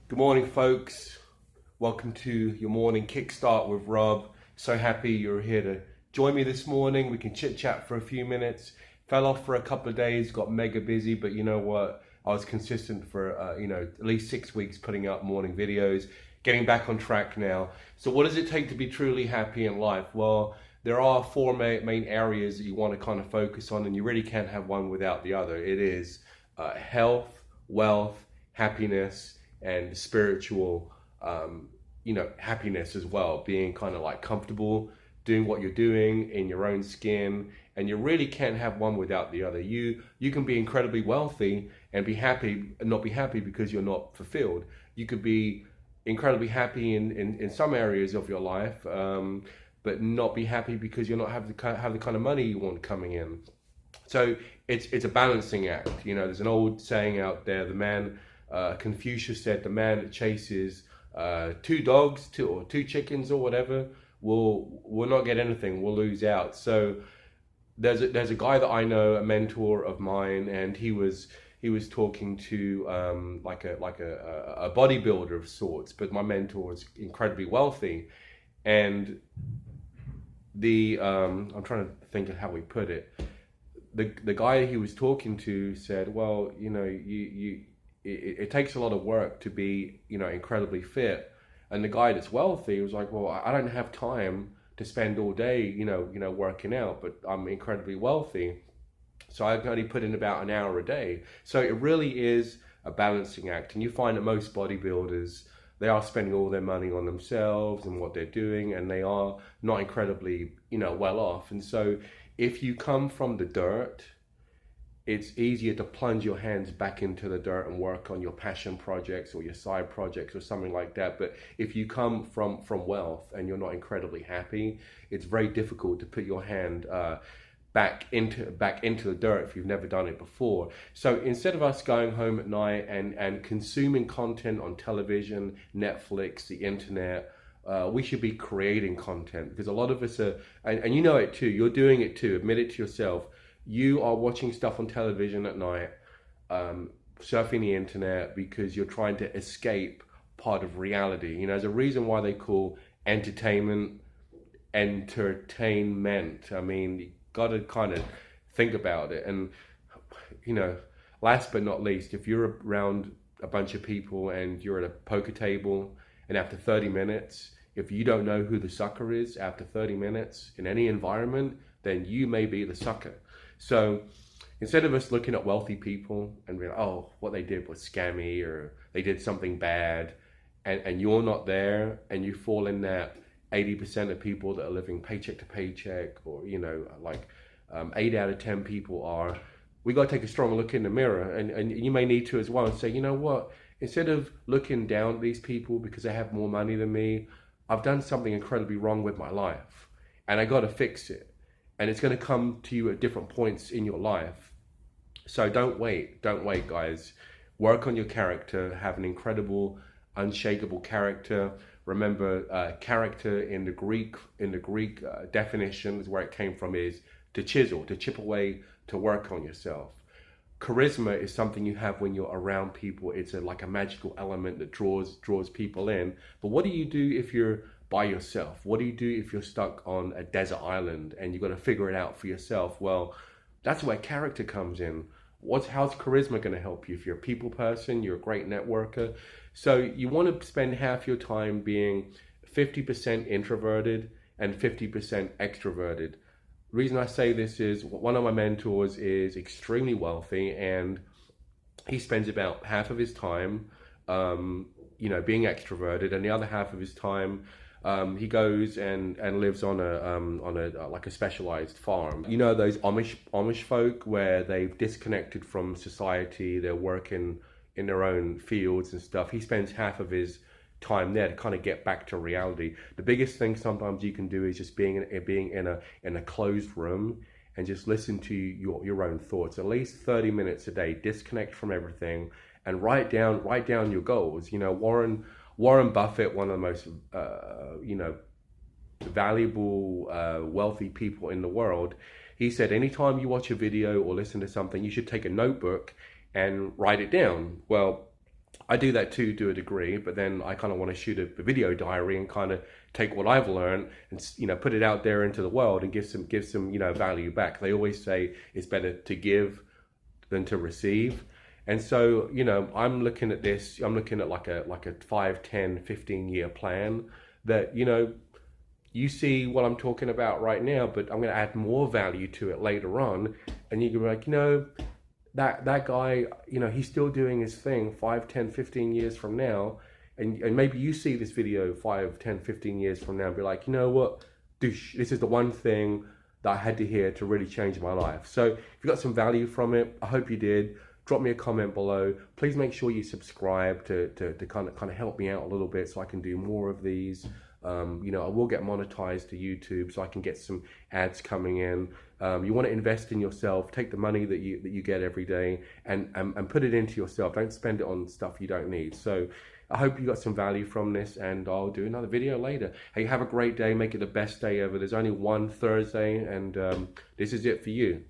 Good morning, folks. Welcome to your morning kickstart with Rob. So happy you're here to join me this morning. We can chit chat for a few minutes. Fell off for a couple of days, got mega busy, but you know what? I was consistent for at least 6 weeks putting out morning videos, getting back on track now. So, what does it take to be truly happy in life? Well, there are four main areas that you want to kind of focus on, and you really can't have one without the other. It is health, wealth, happiness, and spiritual, happiness as well. Being kind of like comfortable doing what you're doing in your own skin, and you really can't have one without the other. You can be incredibly wealthy and be happy and not be happy because you're not fulfilled. You could be incredibly happy in some areas of your life, but not be happy because you're not have the kind of money you want coming in. So it's a balancing act. You know, there's an old saying out there. Confucius said, the man that chases two dogs, two chickens, or whatever, will not get anything. Will lose out. So there's a guy that I know, a mentor of mine, and he was talking to like a bodybuilder of sorts. But my mentor is incredibly wealthy, and I'm trying to think of how we put it. The guy he was talking to said, well, you know, it takes a lot of work to be, you know, incredibly fit. And the guy that's wealthy was like, well, I don't have time to spend all day, working out, but I'm incredibly wealthy, so I can only put in about an hour a day. So it really is a balancing act. And you find that most bodybuilders, they are spending all their money on themselves and what they're doing, and they are not incredibly, well off. And so if you come from the dirt, it's easier to plunge your hands back into the dirt and work on your passion projects or your side projects or something like that. But if you come from wealth and you're not incredibly happy, it's very difficult to put your hand back into the dirt if you've never done it before. So instead of us going home at night and consuming content on television, Netflix, the internet, we should be creating content, because a lot of us are, and you know it too, you're doing it too, admit it to yourself. You are watching stuff on television at night, surfing the internet because you're trying to escape part of reality. You know, there's a reason why they call entertainment entertainment. I mean, you got to kind of think about it. And, last but not least, if you're around a bunch of people and you're at a poker table, and after 30 minutes, if you don't know who the sucker is after 30 minutes in any environment, then you may be the sucker. So instead of us looking at wealthy people and being, oh, what they did was scammy, or they did something bad, and you're not there, and you fall in that 80% of people that are living paycheck to paycheck, or, 8 out of 10 people are, we got to take a strong look in the mirror, and you may need to as well, and say, you know what, instead of looking down at these people because they have more money than me, I've done something incredibly wrong with my life, and I got to fix it. And it's going to come to you at different points in your life. So don't wait, guys. Work on your character, have an incredible, unshakable character. Remember, character in the Greek definition, is where it came from, is to chisel, to chip away, to work on yourself. Charisma is something you have when you're around people. It's like a magical element that draws people in. But what do you do if you're by yourself? What do you do if you're stuck on a desert island and you've got to figure it out for yourself? Well, that's where character comes in. How's charisma going to help you? If you're a people person, you're a great networker. So you want to spend half your time being 50% introverted and 50% extroverted. The reason I say this is one of my mentors is extremely wealthy, and he spends about half of his time, being extroverted, and the other half of his time, he goes and lives on a like a specialized farm. You know, those Amish folk where they've disconnected from society, they're working in their own fields and stuff. He spends half of his time there to kind of get back to reality. The biggest thing sometimes you can do is just being in a closed room and just listen to your own thoughts. At least 30 minutes a day, disconnect from everything and write down your goals. You know, Warren Buffett, one of the most valuable, wealthy people in the world, he said anytime you watch a video or listen to something, you should take a notebook and write it down. Well, I do that too, to a degree, but then I kind of want to shoot a video diary and kind of take what I've learned and put it out there into the world and give some value back. They always say it's better to give than to receive. And so, I'm looking at this, I'm looking at like a 5, 10, 15 year plan that, you see what I'm talking about right now, but I'm going to add more value to it later on. And you can be like, that guy, he's still doing his thing 5, 10, 15 years from now. And maybe you see this video 5, 10, 15 years from now and be like, you know what, this is the one thing that I had to hear to really change my life. So if you got some value from it, I hope you did. Drop me a comment below. Please make sure you subscribe to kind of help me out a little bit so I can do more of these. I will get monetized to YouTube so I can get some ads coming in. You want to invest in yourself. Take the money that you get every day and put it into yourself. Don't spend it on stuff you don't need. So I hope you got some value from this, and I'll do another video later. Hey, have a great day. Make it the best day ever. There's only one Thursday, and this is it for you.